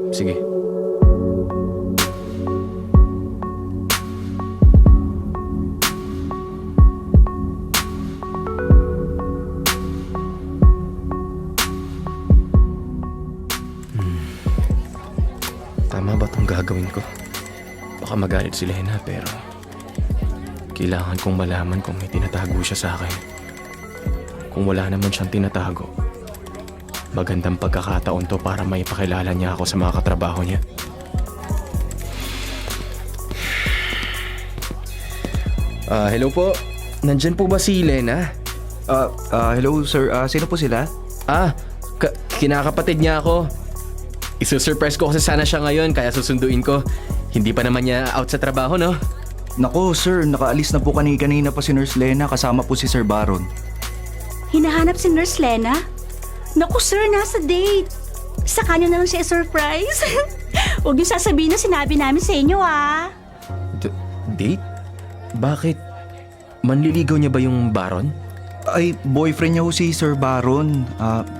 Sige. Tama ba itong gagawin ko? Baka magalit si Lena pero kailangan kong malaman kung may tinatago siya sa akin. Kung wala naman siyang tinatago, magandang pagkakataon to para maipakilala niya ako sa mga katrabaho niya. Hello po. Nandyan po ba si Lena? Hello sir. Sino po sila? Kinakapatid niya ako. Isusurprise ko kasi sana siya ngayon kaya susunduin ko. Hindi pa naman niya out sa trabaho, no? Nako sir, nakaalis na po kanina pa si Nurse Lena kasama po si Sir Baron. Hinahanap si Nurse Lena? Naku sir, nasa date. Sa kanya na lang siya surprise. Huwag niyo sasabihin na sinabi namin sa inyo Date? Bakit? Manliligaw niya ba yung Baron? Ay, boyfriend niya ho si Sir Baron.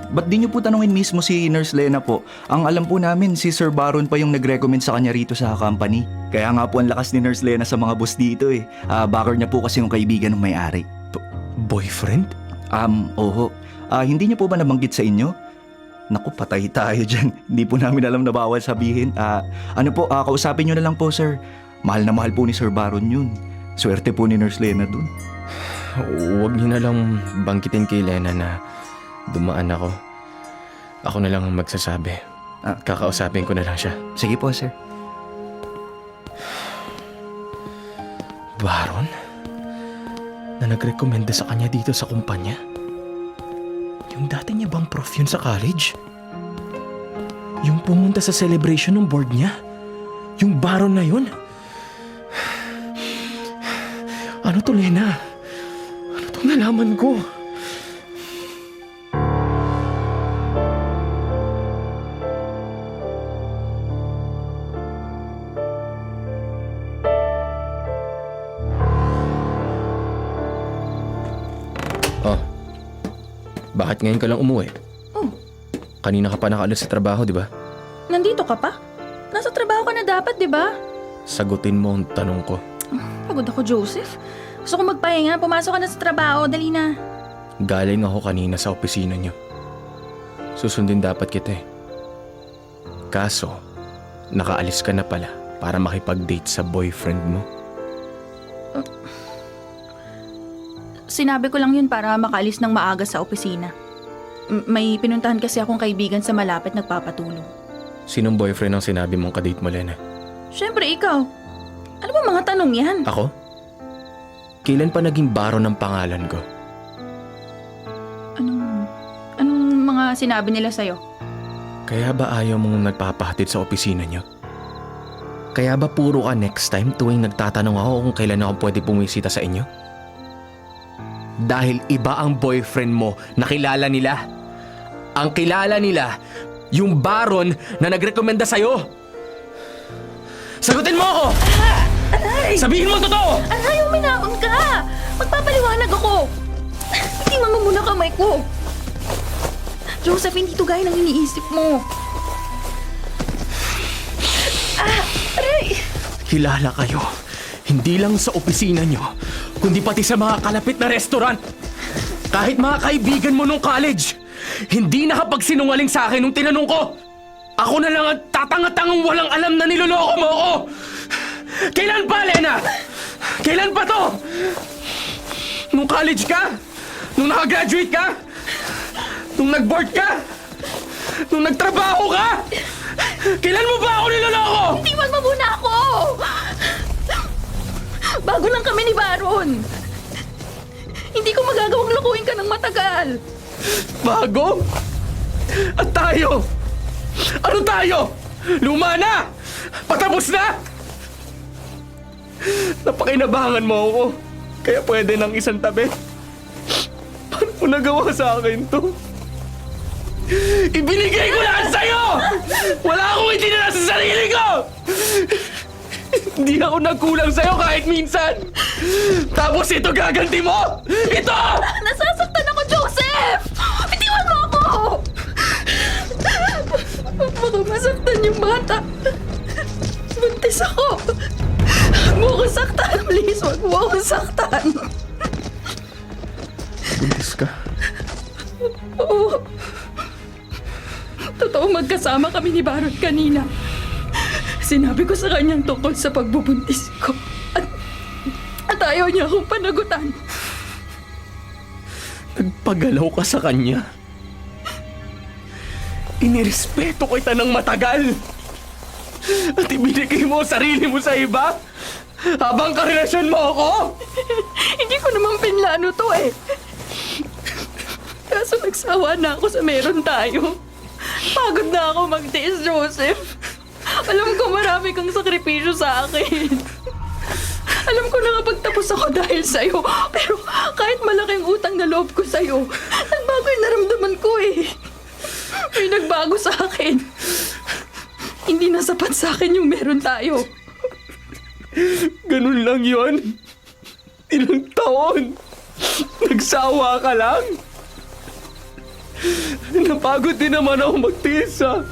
Ba't di niyo po tanungin mismo si Nurse Lena po? Ang alam po namin, si Sir Baron pa yung nag-recommend sa kanya rito sa company. Kaya nga po ang lakas ni Nurse Lena sa mga boss dito eh. Backer niya po kasi yung kaibigan ng may-ari. Boyfriend? Oho. Hindi niyo po ba nabanggit sa inyo? Naku, patay tayo dyan. Hindi po namin alam na bawal sabihin. Kausapin niyo na lang po sir. Mahal na mahal po ni Sir Baron yun. Swerte po ni Nurse Lena dun. Huwag niyo na lang banggitin kay Lena na dumaan ako. Ako na lang ang magsasabi. Kakausapin ko na lang siya. Sige po, sir. Baron? Na nagrekomenda sa kanya dito sa kumpanya? Yung dati niya bang prof yun sa college? Yung pumunta sa celebration ng board niya? Yung Baron na yun? Ano to, Lena? Ano to nalaman ko? Bakit ngayon ka lang umuwi? Oh, Kanina ka pa nakaalis sa trabaho, di ba? nandito ka pa? Nasa trabaho ka na dapat, di ba? Sagutin mo ang tanong ko. Pagod ako, Joseph. Gusto ko magpahinga. Pumasok ka na sa trabaho. Dali na. Galing ako kanina sa opisina niyo. Susundin dapat kita eh. Kaso, nakaalis ka na pala para makipag-date sa boyfriend mo. Sinabi ko lang yun para makaalis ng maaga sa opisina. May pinuntahan kasi akong kaibigan sa malapit nagpapatulong. Sinong boyfriend ang sinabi mong kadate mo, Lena? Siyempre, ikaw. Ano ba mga tanong yan? Ako? Kailan pa naging Baron ng pangalan ko? Anong mga sinabi nila sa'yo? Kaya ba ayaw mong nagpapahatid sa opisina niyo? Kaya ba puro ka next time tuwing nagtatanong ako kung kailan ako pwede pumisita sa inyo? Dahil iba ang boyfriend mo na kilala nila. Ang kilala nila, yung Baron na nagrekomenda sa'yo. Sagutin mo ako! Aray! Sabihin mo ang totoo! Aray, uminahon ka! Magpapaliwanag ako! Hindi mo muna kamay ko! Joseph, hindi to gaya ng iniisip mo. Aray! Kilala kayo. Hindi lang sa opisina nyo, kundi pati sa mga kalapit na restaurant. Kahit mga kaibigan mo nung college, hindi nakapagsinungaling sa akin nung tinanong ko. Ako na lang ang tatanga-tangang walang alam na niloloko mo ako. Kailan pa, Lena? Kailan pa to? Nung college ka? Nung nakagraduate ka? Nung nag-board ka? Nung nagtrabaho ka? Kailan mo ba ako niloloko? Itiwan mo muna ako! Bago lang kami ni Baron. Hindi ko magagawang lukuhin ka ng matagal. Bago? At tayo? Ano tayo? Luma na? Patapos na? Napakinabangan mo ako. Kaya pwede ng isang tabi. Paano mo nagawa sa akin to? Ibinigay ko lahat sa'yo! Wala akong itinala sa sarili ko! Hindi ako nagkulang sa'yo kahit minsan! Tapos ito gaganti mo! Ito! Nasasaktan ako, Joseph! Bitiwan mo ako! Baka masaktan yung bata. Buntis ako. Huwag mo akong saktan, please. Huwag mo akong saktan. Buntis ka? Oo. Totoo, magkasama kami ni Baron kanina. Sinabi ko sa kanyang tungkol sa pagbubuntis ko. At ayaw niya akong panagutan. Nagpagalaw ka sa kanya? Inirespeto kita ng matagal. At ibinigay mo ang sarili mo sa iba? Habang karelasyon mo ako? Hindi ko naman pinlano to eh. Kaso nagsawa na ako sa meron tayo. Pagod na ako magtiis, Joseph. Alam ko marami kang sakripisyo sa akin. Alam ko na nakapagtapos ako dahil sa'yo. Pero kahit malaking utang na loob ko sa'yo, nagbago yung naramdaman ko eh. May nagbago sa akin. Hindi na sapat sa akin yung meron tayo. Ganun lang yon. Ilang taon. Nagsawa ka lang. Napagod din naman ako magtiis, ha?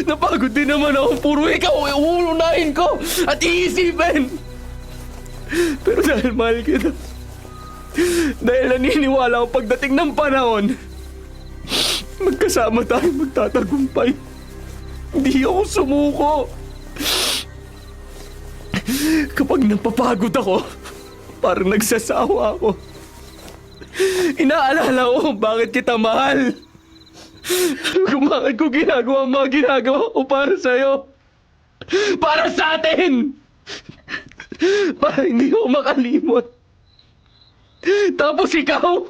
Napagod din naman ako. Puro ikaw uunahin ko at iisipin. Pero dahil mahal kita, dahil naniniwala ako pagdating ng panahon, magkasama tayo magtatagumpay. Hindi ako sumuko. Kapag napapagod ako, Parang nagsasawa ako. Inaalala ko kung bakit kita mahal. Kung bakit ko ginagawa ang mga ginagawa ko para sa'yo. Para sa atin! Para hindi ko makalimot. Tapos ikaw,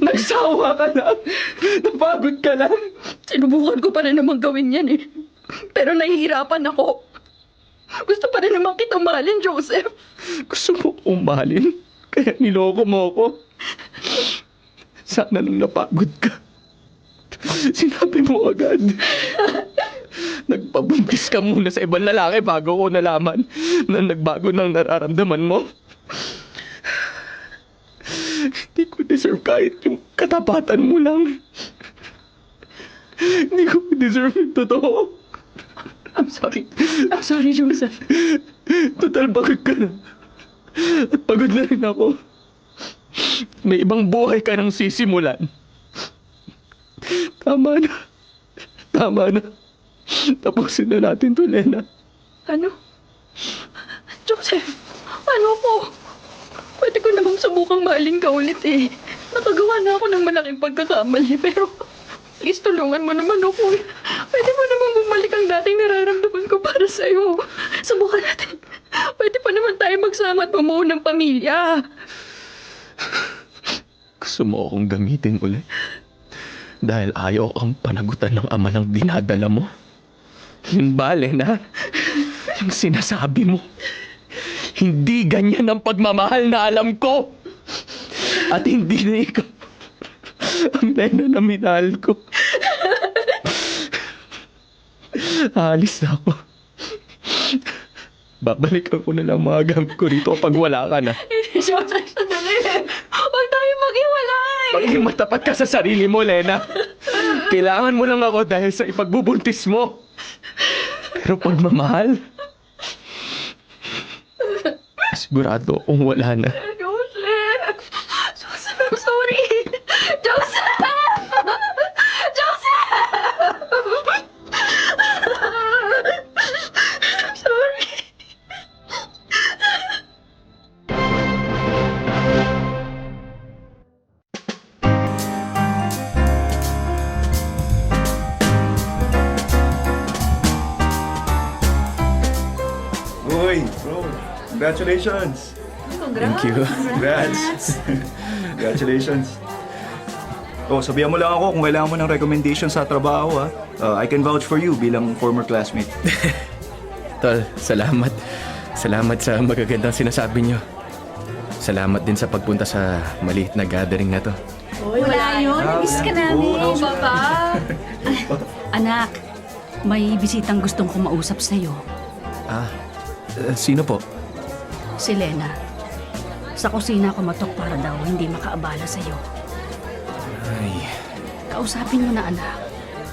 nagsawa ka lang. Napagod ka lang. Sinubukan ko pa rin namang gawin yan eh. Pero nahihirapan ako. Gusto pa rin naman kitang mahalin, Joseph. Gusto mo kong mahalin, kaya niloko mo ako. Sana nung napagod ka, sinabi mo agad. Nagpabuntis ka muna sa ibang lalaki bago ko nalaman na nagbago ng nararamdaman mo. Hindi ko deserve kahit yung katapatan mo lang. Hindi ko deserve yung totoo. I'm sorry, Joseph. Total pagod ka na. At pagod na rin ako. May ibang buhay ka nang sisimulan. Tama na. Tama na. Tapusin na natin to, Lena. Ano? Joseph, paano ko? Pwede ko namang subukang mahalin ka ulit eh. Nakagawa na ako ng malaking pagkakamali, pero please tulungan mo naman ako eh. Pwede mo namang bumalik ang dating nararamdaman ko para sa'yo. Subukan natin. Pwede pa naman tayo magsama at bumuo ng pamilya. Gusto mo akong gamitin ulit? Dahil ayaw kang panagutan ng ama ng dinadala mo? Yun ba, Lena? Yung sinasabi mo. Hindi ganyan ang pagmamahal na alam ko. At hindi na ikaw ang Lena na minahal ko. Aalis na ako. Babalikan ko na lang mga gamit ko rito pag wala ka na. Joseph, sandali. Huwag tayo maghiwalay. Maging matapat ka sa sarili mo, Lena. Kailangan mo lang ako dahil sa ipagbubuntis mo. Pero pagmamahal, sigurado akong wala na. Joseph! Joseph, I'm sorry! Joseph! Joseph! I'm sorry. Uy, bro. Congratulations. Thank you. Congrats. Congratulations. Oh, sabihan mo lang ako kung kailangan mo ng recommendation sa trabaho, ha. I can vouch for you bilang former classmate. Tol, salamat. Salamat sa magagandang sinasabi niyo. Salamat din sa pagpunta sa maliit na gathering na to. Wala yun. Namiss ka namin. Oh, Papa. Anak, may bisitang gustong kumausap sa'yo. Sino po? Si Lena. Sa kusina kumatok para daw hindi makaabala sa'yo. Ay, Kausapin mo na, anak.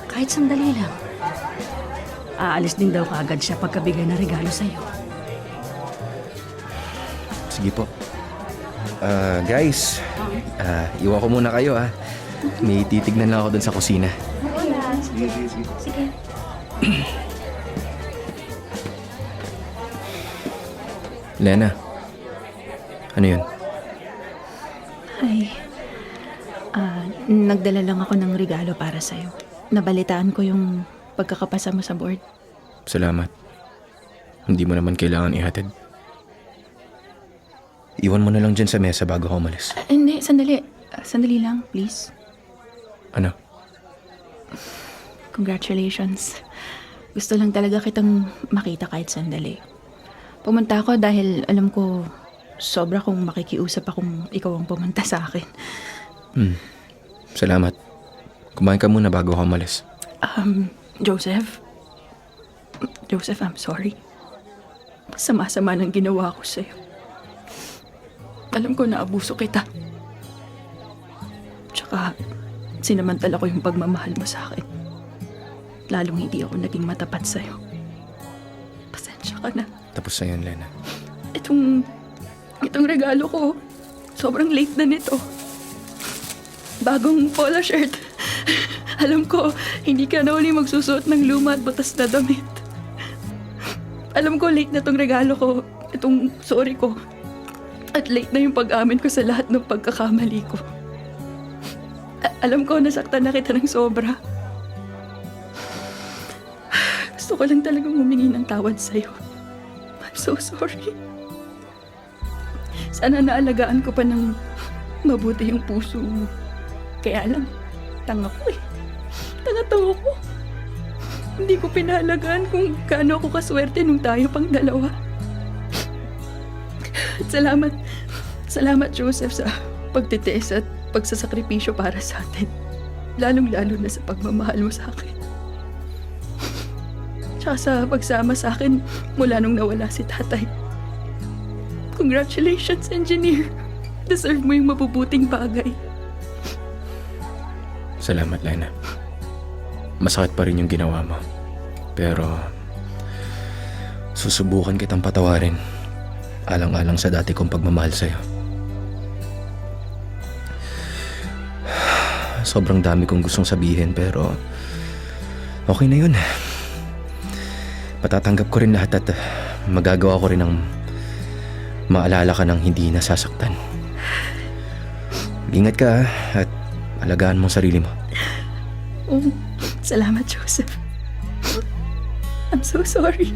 Kahit sandali lang. Aalis din daw kaagad siya pagkabigay na regalo sa'yo. sige po. Guys, iwan ko muna kayo ha. May titignan lang ako dun sa kusina. Sige. Lena, ano yun? Ay, nagdala lang ako ng regalo para sa'yo. Nabalitaan ko yung pagkakapasa mo sa board. Salamat. Hindi mo naman kailangan ihatid. Iwan mo na lang dyan sa mesa bago ako umalis. Hindi, sandali. Sandali lang, please. Ano? Congratulations. Gusto lang talaga kitang makita kahit sandali. Pumunta ako dahil alam ko sobra kong makikiusap akong ikaw ang pumunta sa akin. Salamat. Kumain ka muna bago ako umalis. Joseph? Joseph, I'm sorry. Sama-sama ng ginawa ko sa'yo. Alam ko na abuso kita. Tsaka, sinamantala ko yung pagmamahal mo sa akin. Lalong hindi ako naging matapat sa'yo. Pasensya ka na. Tapos na yun, Lena. Itong regalo ko, sobrang late na nito. Bagong polo shirt. Alam ko, hindi ka na uli magsusuot ng luma at butas na damit. Alam ko, late na tong regalo ko. Itong sorry ko. At late na yung pag-amin ko sa lahat ng pagkakamali ko. Alam ko, nasaktan na kita ng sobra. Gusto ko lang talagang humingi ng tawad sa'yo. I'm so sorry. Sana naalagaan ko pa ng mabuti yung puso mo. Kaya lang, tanga ko eh. Tanga-tanga ko. Hindi ko pinahalagaan kung gaano ako kaswerte nung tayo pang dalawa. Salamat. Salamat, Joseph, sa pagtitiis at pagsasakripisyo para sa atin. Lalong-lalo na sa pagmamahal mo sa akin. Tsaka sa pagsama sa akin mula nung nawala si tatay. Congratulations, engineer. Deserve mo yung mabubuting bagay. Salamat, Lena. Masakit pa rin yung ginawa mo. Pero, susubukan kitang patawarin. Alang-alang sa dati kong pagmamahal sa'yo. Sobrang dami kong gustong sabihin pero okay na yun. Patatanggap ko rin lahat at magagawa ko rin ng maalala ka ng hindi nasasaktan. Ingat ka at alagaan mo ang sarili mo. Oh, salamat, Joseph. I'm so sorry.